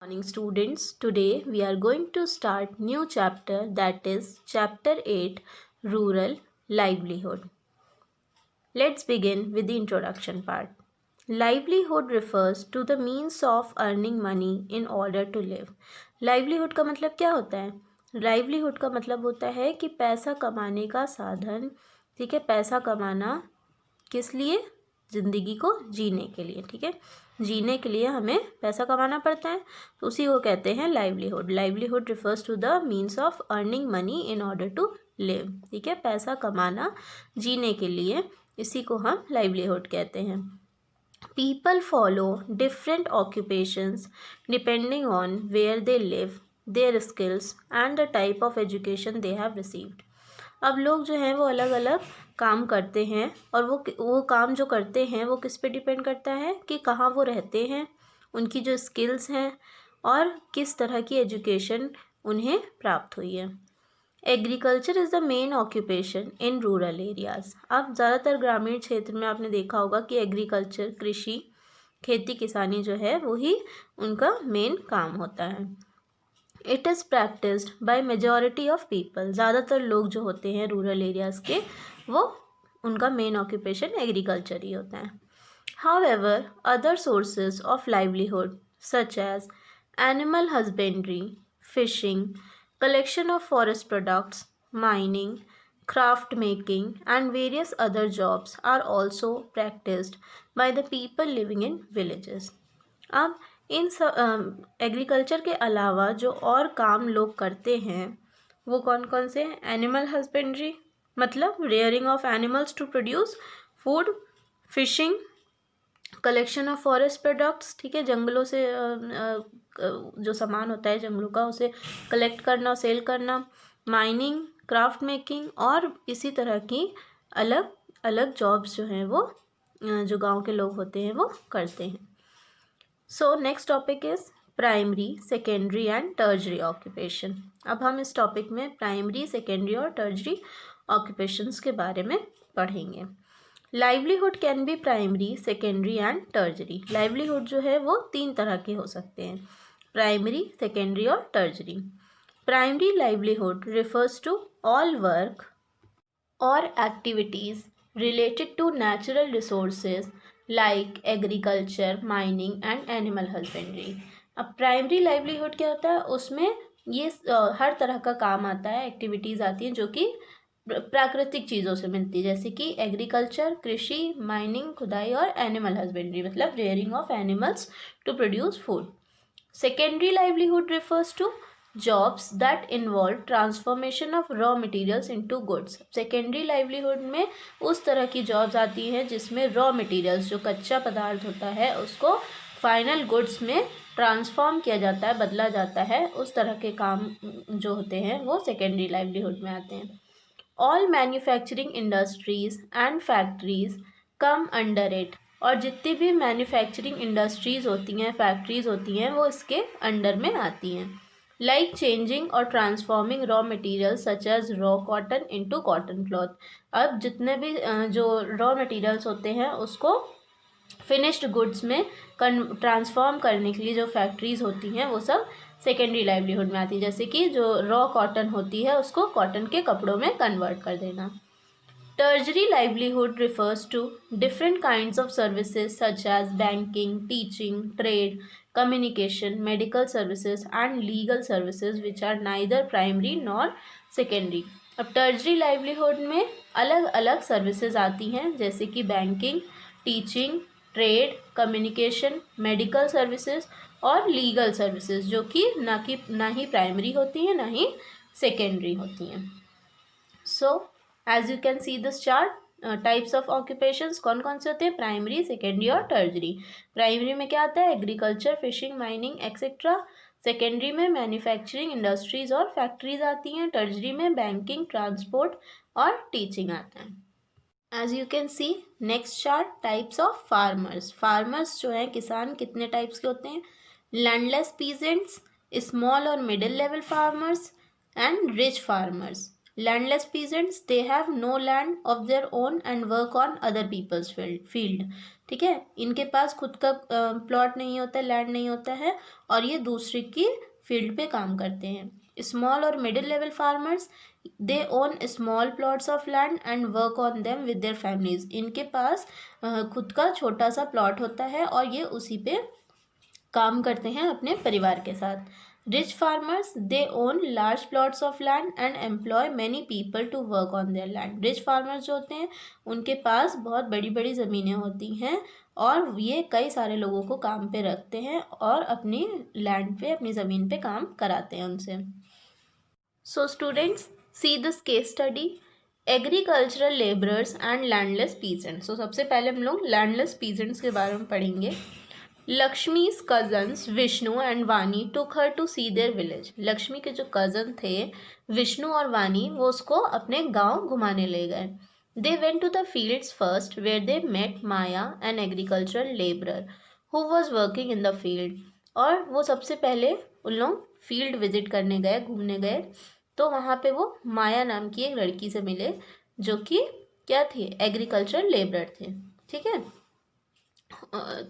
Morning students, today we are going to start new chapter, that is chapter 8, Rural Livelihood. Let's begin with the introduction part. Livelihood refers to the means of earning money in order to live. Livelihood का मतलब क्या होता है? Livelihood का मतलब होता है कि पैसा कमाने का साधन, ठीक है। पैसा कमाना किस लिए? ज़िंदगी को जीने के लिए, ठीक है। जीने के लिए हमें पैसा कमाना पड़ता है, तो उसी को कहते हैं livelihood. Livelihood refers to the means of earning money in order to live, ठीक है। पैसा कमाना जीने के लिए, इसी को हम लाइवलीहुड कहते हैं। People follow different occupations depending on where they live, their skills and the type of education they have received. अब लोग जो हैं वो अलग अलग काम करते हैं, और वो काम जो करते हैं वो किस पे डिपेंड करता है कि कहाँ वो रहते हैं, उनकी जो स्किल्स हैं और किस तरह की एजुकेशन उन्हें प्राप्त हुई है। Agriculture is the main occupation in rural areas. अब ज़्यादातर ग्रामीण क्षेत्र में आपने देखा होगा कि एग्रीकल्चर, कृषि, खेती किसानी जो है वही उनका मेन काम होता है। It is practised by majority of people. ज़्यादातर लोग जो होते हैं रूरल एरियाज़ के, वो उनका मेन ऑक्यूपेशन एग्रीकल्चर ही होता है। However other sources of livelihood such as animal husbandry, fishing, collection of forest products, mining, craft making and various other jobs are also practiced by the people living in villages. अब in agriculture के अलावा जो और काम लोग करते हैं वो कौन कौन से हैं? एनिमल हस्बेंड्री मतलब rearing of animals to produce food, fishing, collection of forest products, ठीक है, जंगलों से जो सामान होता है जंगलों का उसे कलेक्ट करना, सेल करना, माइनिंग, क्राफ्ट मेकिंग और इसी तरह की अलग अलग जॉब्स जो हैं वो जो गांव के लोग होते हैं वो करते हैं। So next topic is primary, secondary and टर्जरी occupation. अब हम इस टॉपिक में प्राइमरी, सेकेंडरी और टर्जरी ऑक्यूपेशंस के बारे में पढ़ेंगे। Livelihood can be primary, secondary and टर्जरी। Livelihood जो है वो 3 तरह के हो सकते हैं, प्राइमरी, सेकेंडरी और tertiary. Primary livelihood refers to all work और activities related to natural resources like agriculture, mining and animal husbandry. अब प्राइमरी लाइवलीहुड क्या होता है? उसमें ये हर तरह का काम आता है, एक्टिविटीज़ आती हैं जो कि प्राकृतिक चीज़ों से मिलती है, जैसे कि एग्रीकल्चर, कृषि, माइनिंग, खुदाई और एनिमल हस्बेंड्री मतलब rearing of animals to produce food. Secondary livelihood refers to jobs that involve transformation of raw materials into goods. Secondary livelihood में उस तरह की जॉब्स आती हैं जिसमें रॉ मटेरियल्स, जो कच्चा पदार्थ होता है, उसको फाइनल गुड्स में ट्रांसफॉर्म किया जाता है, बदला जाता है। उस तरह के काम जो होते हैं वो सेकेंडरी लाइवलीहुड में आते हैं। All manufacturing industries and factories come under it. और जितनी भी मैन्युफैक्चरिंग इंडस्ट्रीज़ होती हैं, फैक्ट्रीज़ होती हैं, वो इसके अंडर में आती हैं। लाइक चेंजिंग और transforming raw material such as raw cotton into cotton cloth. अब जितने भी जो रॉ मटेरियल्स होते हैं उसको फिनिश्ड गुड्स में ट्रांसफॉर्म करने के लिए जो फैक्ट्रीज़ होती हैं वो सब सेकेंडरी लाइवलीहुड में आती है। जैसे कि जो रॉ कॉटन होती है उसको कॉटन के कपड़ों में कन्वर्ट कर देना। Tertiary livelihood refers to different kinds of services such as banking, teaching, trade, communication, medical services and legal services which are neither primary nor secondary. अब टर्जरी लाइवलीहुड में अलग अलग सर्विसेज आती हैं, जैसे कि banking, teaching, trade, communication, medical services और legal services, जो कि ना ही प्राइमरी होती हैं ना ही सेकेंडरी होती हैं। So as you can see this chart, types of occupations कौन कौन से होते हैं? प्राइमरी, सेकेंडरी और टर्जरी। प्राइमरी में क्या आता है? Agriculture, fishing, mining etcetera. Secondary में मैन्युफैक्चरिंग इंडस्ट्रीज और फैक्ट्रीज आती हैं। टर्जरी में बैंकिंग, ट्रांसपोर्ट और टीचिंग आता है। As you can see next chart, types of farmers. Farmers जो हैं किसान, कितने टाइप्स के होते हैं? लैंडलेस पीजेंट्स, स्मॉल और middle level farmers and rich farmers. Landless peasants, they have no land of their own and work on other people's field. ठीक है, इनके पास खुद का प्लॉट नहीं होता है, लैंड नहीं होता है, और ये दूसरे की फील्ड पे काम करते हैं। स्मॉल और middle level farmers, they own small plots of land and work on them with their families. इनके पास खुद का छोटा सा प्लॉट होता है और ये उसी पे काम करते हैं अपने परिवार के साथ। Rich farmers, they own large plots of land and employ many people to work on their land. Rich farmers जो होते हैं उनके पास बहुत बड़ी बड़ी ज़मीनें होती हैं और ये कई सारे लोगों को काम पे रखते हैं और अपनी लैंड पे, अपनी ज़मीन पे काम कराते हैं उनसे। So students, see this case study, agricultural labourers and landless peasants. So सबसे पहले हम लोग लैंडलेस पीजेंट्स के बारे में पढ़ेंगे। लक्ष्मी's cousins विष्णु एंड वानी took her to see their village। Lakshmi के जो कज़न थे विष्णु और वानी, वो उसको अपने गांव घुमाने ले गए। They went to the fields first where they met Maya, an agricultural laborer who was working in the field। और वो सबसे पहले उन लोग फील्ड विजिट करने गए, घूमने गए, तो वहाँ पे वो माया नाम की एक लड़की से मिले जो कि क्या थी, एग्रीकल्चरल लेबरर थे। ठीक है,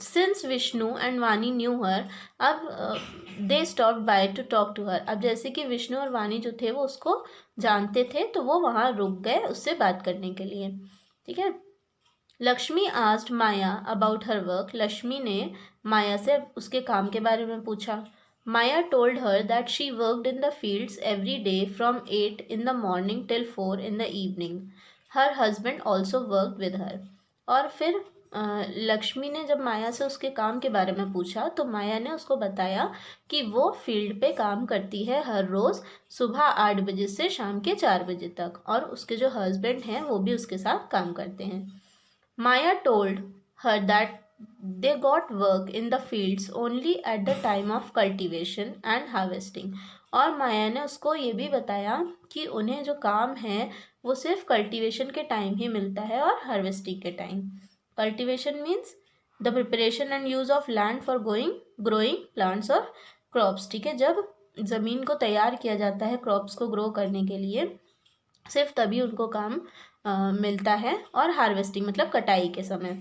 since Vishnu and Vani knew her, अब they stop by to talk to her. अब जैसे कि विष्णु और वानी जो थे वो उसको जानते थे तो वो वहाँ रुक गए उससे बात करने के लिए। ठीक है, Lakshmi asked Maya about her work. Lakshmi ने माया से उसके काम के बारे में पूछा। Maya told her that she worked in the fields every day from 8 in the morning till 4 in the evening। Her husband also worked with her. और फिर लक्ष्मी ने जब माया से उसके काम के बारे में पूछा तो माया ने उसको बताया कि वो फील्ड पे काम करती है हर रोज़ सुबह 8 बजे से शाम के 4 बजे तक, और उसके जो हस्बैंड हैं वो भी उसके साथ काम करते हैं। Maya told her that they got work in the fields only at the time of cultivation and harvesting. और माया ने उसको ये भी बताया कि उन्हें जो काम है वो सिर्फ कल्टिवेशन के टाइम ही मिलता है और हार्वेस्टिंग के time. Cultivation means the preparation and use of land for growing plants और क्रॉप्स। ठीक है, जब ज़मीन को तैयार किया जाता है क्रॉप्स को ग्रो करने के लिए, सिर्फ तभी उनको काम मिलता है। और हार्वेस्टिंग मतलब कटाई के समय।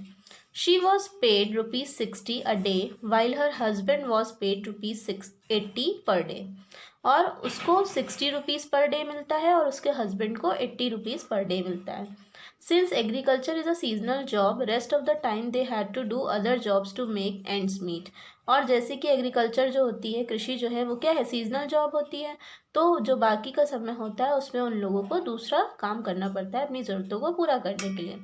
She was paid ₹60 a day while her husband was paid ₹80 per day. और उसको 60 रुपीज़ पर डे मिलता है और उसके हस्बैंड को 80 रुपीज़ पर डे मिलता है। Since agriculture is a seasonal job, rest of the time they had to do other jobs to make ends meet. और जैसे कि एग्रीकल्चर जो होती है, कृषि जो है वो क्या है, सीजनल जॉब होती है, तो जो बाकी का समय होता है उसमें उन लोगों को दूसरा काम करना पड़ता है अपनी ज़रूरतों को पूरा करने के लिए।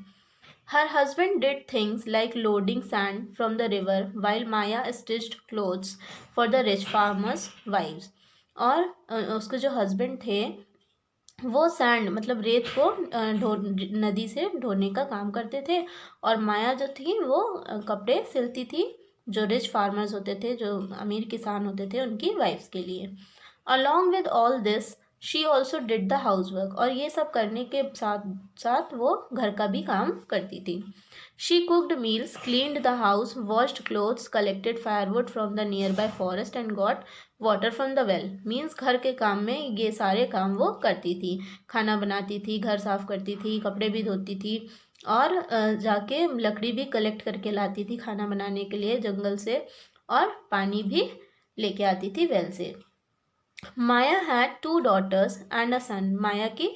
Her husband did things like loading sand from the river while Maya stitched clothes for the rich farmers' wives। और उसके जो हस्बैंड थे वो सैंड मतलब रेत को नदी से ढोने का काम करते थे, और माया जो थी वो कपड़े सिलती थी जो रिच फार्मर्स होते थे, जो अमीर किसान होते थे, उनकी वाइफ्स के लिए। Along with all this she also did the house work. और ये सब करने के साथ साथ वो घर का भी काम करती थी। She cooked meals, cleaned the house, washed clothes, collected firewood from the near by forest and got water from the well. Means घर के काम में ये सारे काम वो करती थी, खाना बनाती थी, घर साफ करती थी, कपड़े भी धोती थी, और जाके लकड़ी भी कलेक्ट करके लाती थी खाना बनाने के लिए जंगल से, और पानी भी लेके आती थी वेल से। Maya had 2 daughters and a son. Maya की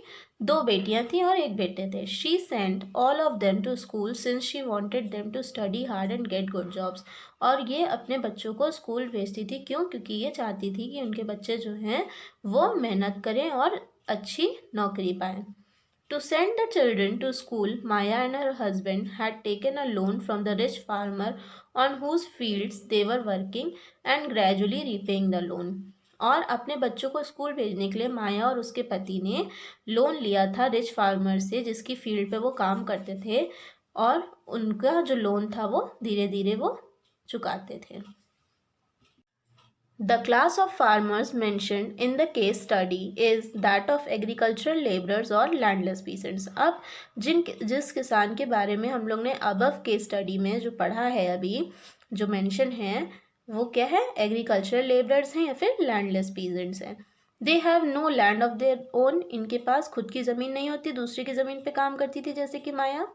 2 बेटियां थी और एक बेटे थे। She sent all of them to school since she wanted them to study hard and get good jobs. और ये अपने बच्चों को स्कूल भेजती थी, क्यों? क्योंकि ये चाहती थी कि उनके बच्चे जो हैं वो मेहनत करें और अच्छी नौकरी पाएं। To send the children to school, Maya and her husband had taken a loan from the rich farmer on whose fields they were working and gradually repaying the loan। और अपने बच्चों को स्कूल भेजने के लिए माया और उसके पति ने लोन लिया था रिच फार्मर से जिसकी फील्ड पे वो काम करते थे, और उनका जो लोन था वो धीरे धीरे वो चुकाते थे। The class of farmers mentioned in the case study is that of agricultural laborers और landless peasants। अब जिस किसान के बारे में हम लोग ने above case study में जो पढ़ा है अभी, जो मेंशन है वो क्या है, एग्रीकल्चरल लेबरर्स हैं या फिर लैंडलेस पीजेंट्स हैं। They have no land of their own. इनके पास खुद की ज़मीन नहीं होती, दूसरे की ज़मीन पे काम करती थी जैसे कि Maya.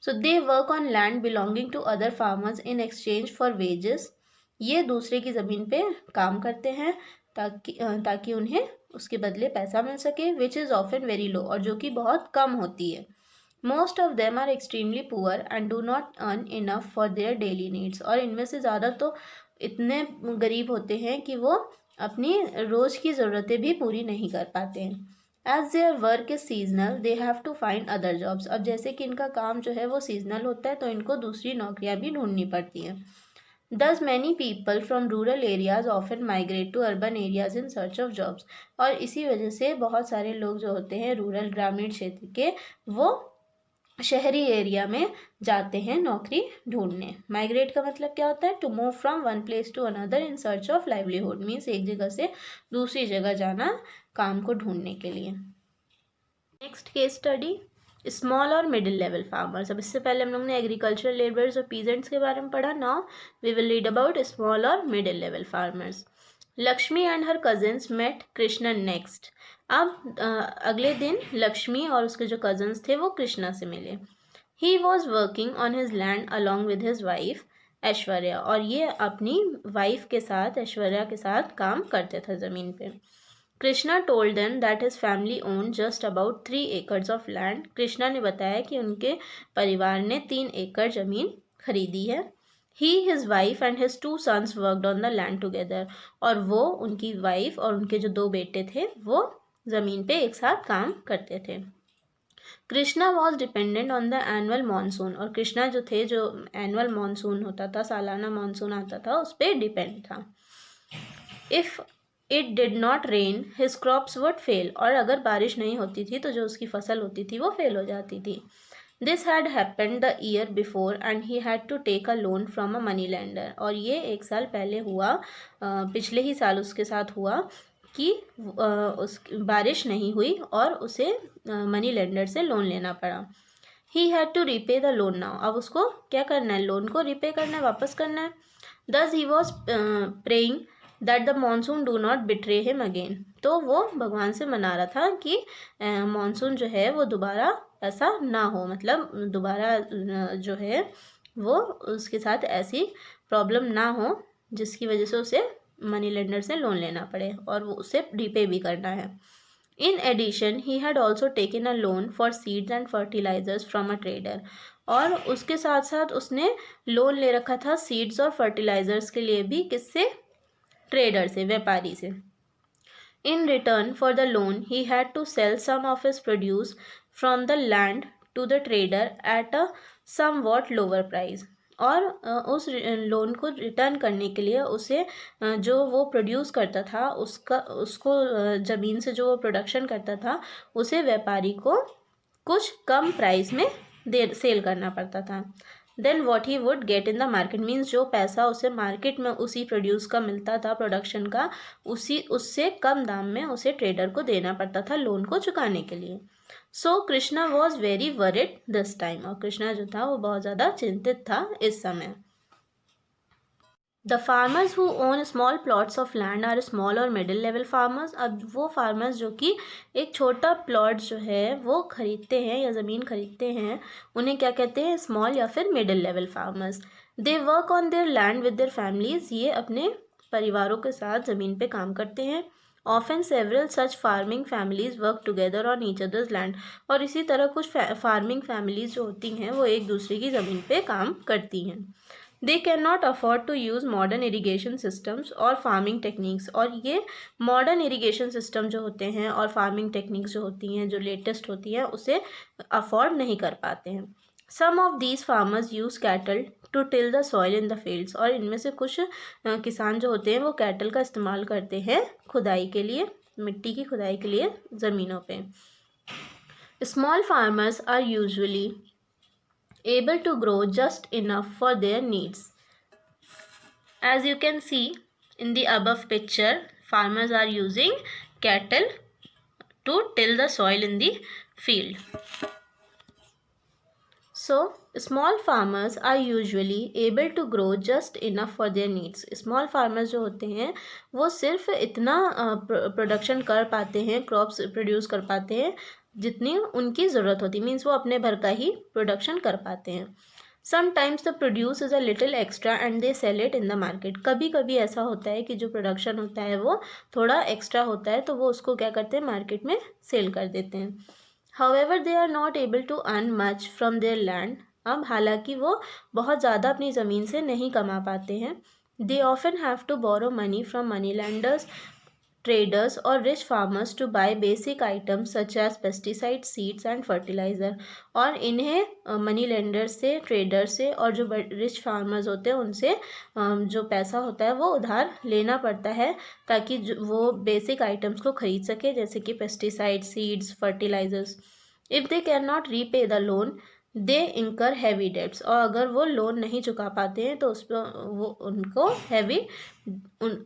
So they work on land belonging to other farmers in exchange for wages. ये दूसरे की ज़मीन पे काम करते हैं ताकि उन्हें उसके बदले पैसा मिल सके, which is often very low, और जो कि बहुत कम होती है। Most of them are extremely poor and do not earn enough for their daily needs. और इनमें से ज़्यादा तो इतने गरीब होते हैं कि वो अपनी रोज़ की ज़रूरतें भी पूरी नहीं कर पाते हैं। As their work is seasonal they have to find other jobs. अब जैसे कि इनका काम जो है वो सीजनल होता है, तो इनको दूसरी नौकरियां भी ढूंढनी पड़ती हैं। Thus many people from rural areas often migrate to urban areas in search of jobs। और इसी वजह से बहुत सारे लोग जो होते हैं रूरल ग्रामीण क्षेत्र के, वो शहरी एरिया में जाते हैं नौकरी ढूंढने। माइग्रेट का मतलब क्या होता है? To move from one place to another in search of livelihood, means एक जगह से दूसरी जगह जाना काम को ढूंढने के लिए। नेक्स्ट केस स्टडी, स्मॉल और मिडिल लेवल फार्मर्स। अब इससे पहले हम लोग ने एग्रीकल्चरल लेबरर्स और पीजेंट्स के बारे में पढ़ा। Now we will read about small और middle level farmers. Lakshmi and her cousins met Krishna next. अब अगले दिन लक्ष्मी और उसके जो कजन्स थे वो कृष्णा से मिले। He was working on his land along with his wife Aishwarya, और ये अपनी वाइफ के साथ, ऐश्वर्या के साथ काम करते थे ज़मीन पे। Krishna told them that his family own just about 3 acres of land. Krishna ने बताया कि उनके परिवार ने 3 एकड़ ज़मीन खरीदी है। He, his wife and his 2 sons worked on the land together. और वो, उनकी वाइफ और उनके जो 2 बेटे थे, वो ज़मीन पे एक साथ काम करते थे। Krishna was dependent on the annual monsoon. और कृष्णा जो थे, जो एनुअल मानसून होता था, सालाना मानसून आता था, उस पर डिपेंड था। If it did not rain his crops would fail. और अगर बारिश नहीं होती थी तो जो उसकी फसल होती थी वो फेल हो जाती थी। This had happened the year before and he had to take a loan from a money lender. और ये 1 साल पहले हुआ, पिछले ही साल उसके साथ हुआ कि उस बारिश नहीं हुई और उसे मनी लेंडर से लोन लेना पड़ा। He had to repay the loan now. अब उसको क्या करना है? लोन को रीपे करना है, वापस करना है। दस he was praying that the monsoon do not betray him again. तो वो भगवान से मना रहा था कि मानसून जो है वो दोबारा ऐसा ना हो, मतलब दोबारा जो है वो उसके साथ ऐसी प्रॉब्लम ना हो जिसकी वजह से उसे मनी लेंडर से लोन लेना पड़े, और वो उसे रीपे भी करना है। In addition he had also taken a loan for seeds and fertilisers from a trader. और उसके साथ साथ उसने लोन ले रखा था सीड्स और फर्टिलाइजर्स के लिए भी। किससे? ट्रेडर से, व्यापारी से। In return for the loan he had to sell some of his produce from the land to the trader at a somewhat lower price. और उस लोन को रिटर्न करने के लिए उसे जो वो प्रोड्यूस करता था उसको ज़मीन से जो वो प्रोडक्शन करता था उसे व्यापारी को कुछ कम प्राइस में सेल करना पड़ता था। Then what he would get in the market, means जो पैसा उसे मार्केट में उसी प्रोड्यूस का मिलता था, प्रोडक्शन का, उससे कम दाम में उसे ट्रेडर को देना पड़ता था लोन को चुकाने के लिए। So Krishna was very worried this time. और कृष्णा जो था वो बहुत ज़्यादा चिंतित था इस समय। The farmers who own small plots of land are small और मिडिल लेवल फार्मर्स। अब वो फार्मर्स जो कि एक छोटा प्लॉट जो है वो खरीदते हैं या ज़मीन खरीदते हैं, उन्हें क्या कहते हैं? स्मॉल या फिर middle level farmers. They work on their land with their families. ये अपने परिवारों के साथ ज़मीन पे काम करते हैं। Often several such farming families work together on each others land. और इसी तरह कुछ फार्मिंग फैमिलीज जो होती हैं वो एक दूसरे की ज़मीन पे काम करती हैं। They can not afford to use modern irrigation systems और फार्मिंग टेक्निक्स। और ये मॉडर्न इरीगेशन सिस्टम जो होते हैं और फार्मिंग टेक्निक्स जो होती हैं, जो लेटेस्ट होती हैं, उसे अफोर्ड नहीं कर पाते हैं। Some of these farmers use cattle to till the soil in the fields. और इनमें से कुछ किसान जो होते हैं वो कैटल का इस्तेमाल करते हैं खुदाई के लिए, मिट्टी की खुदाई के लिए ज़मीनों पे। Small farmers are usually able to grow just enough for their needs. As you can see in the above picture, farmers are using cattle to till the soil in the field. So small farmers are usually able to grow just enough for their needs. Small farmers जो होते हैं वो सिर्फ इतना production कर पाते हैं, crops produce कर पाते हैं जितनी उनकी ज़रूरत होती, मीन्स वो अपने भर का ही प्रोडक्शन कर पाते हैं। Sometimes the produce is a little extra and they sell it in the market. कभी कभी ऐसा होता है कि जो प्रोडक्शन होता है वो थोड़ा एक्स्ट्रा होता है, तो वो उसको क्या करते हैं, मार्केट में सेल कर देते हैं। However they are not able to earn much from their land. अब हालांकि वो बहुत ज़्यादा अपनी ज़मीन से नहीं कमा पाते हैं। They often have to borrow money from money lenders, traders और rich farmers to buy basic items such as pesticide, seeds and fertiliser. और इन्हें मनी लेंडर से, ट्रेडर से और जो रिच फार्मर्स होते हैं उनसे जो पैसा होता है वो उधार लेना पड़ता है ताकि वो बेसिक आइटम्स को ख़रीद सके, जैसे कि pesticide, seeds, fertilisers. If they can not repay the loan they incur heavy dates. और अगर वो लोन नहीं चुका पाते हैं तो उस पर वो उनको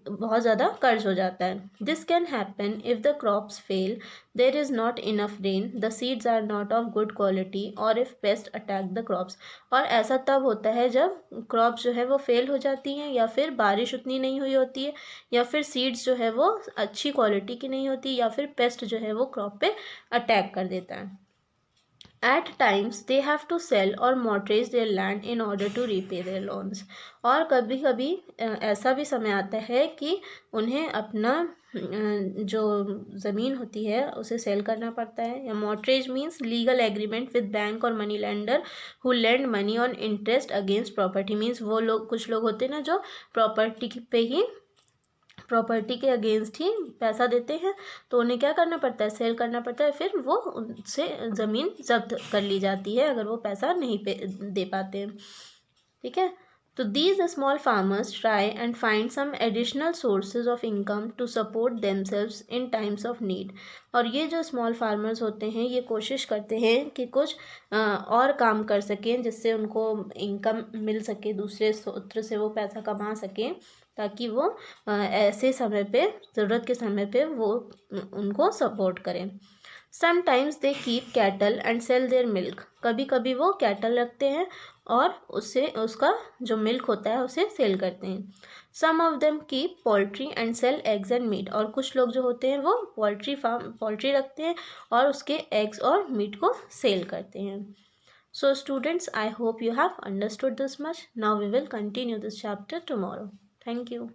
बहुत ज़्यादा कर्ज हो जाता है। This can happen if the crops fail, there is not enough rain, the seeds are not of good quality और if pest attack the crops. और ऐसा तब होता है जब क्रॉप्स जो है वो फेल हो जाती हैं, या फिर बारिश उतनी नहीं हुई होती है, या फिर सीड्स जो है वो अच्छी क्वालिटी की नहीं होती, या फिर पेस्ट जो है वो क्रॉप पे अटैक कर देता है। At times they have to sell or mortgage their land in order to repay their loans। और कभी कभी ऐसा भी समय आता है कि उन्हें अपना जो ज़मीन होती है उसे सेल करना पड़ता है। या mortgage means legal agreement with bank और money lender who lend money on interest against property. Means वो लोग, कुछ लोग होते हैं ना जो प्रॉपर्टी के अगेंस्ट ही पैसा देते हैं, तो उन्हें क्या करना पड़ता है, सेल करना पड़ता है, फिर वो उनसे ज़मीन जब्त कर ली जाती है अगर वो पैसा नहीं दे पाते हैं। ठीक है, तो these small farmers try and find some additional sources of income to support themselves in times of need. और ये जो स्मॉल फार्मर्स होते हैं ये कोशिश करते हैं कि कुछ और काम कर सकें जिससे उनको इनकम मिल सके, दूसरे स्रोत से वो पैसा कमा सकें, ताकि वो ऐसे समय पे, ज़रूरत के समय पे वो उनको सपोर्ट करें। Sometimes they keep cattle and sell their milk. कभी कभी वो कैटल रखते हैं और उससे उसका जो मिल्क होता है उसे सेल करते हैं। Some of them keep poultry and sell eggs and meat. और कुछ लोग जो होते हैं वो पोल्ट्री रखते हैं और उसके एग्स और मीट को सेल करते हैं। So students, I hope you have understood this much. Now we will continue this chapter tomorrow. Thank you.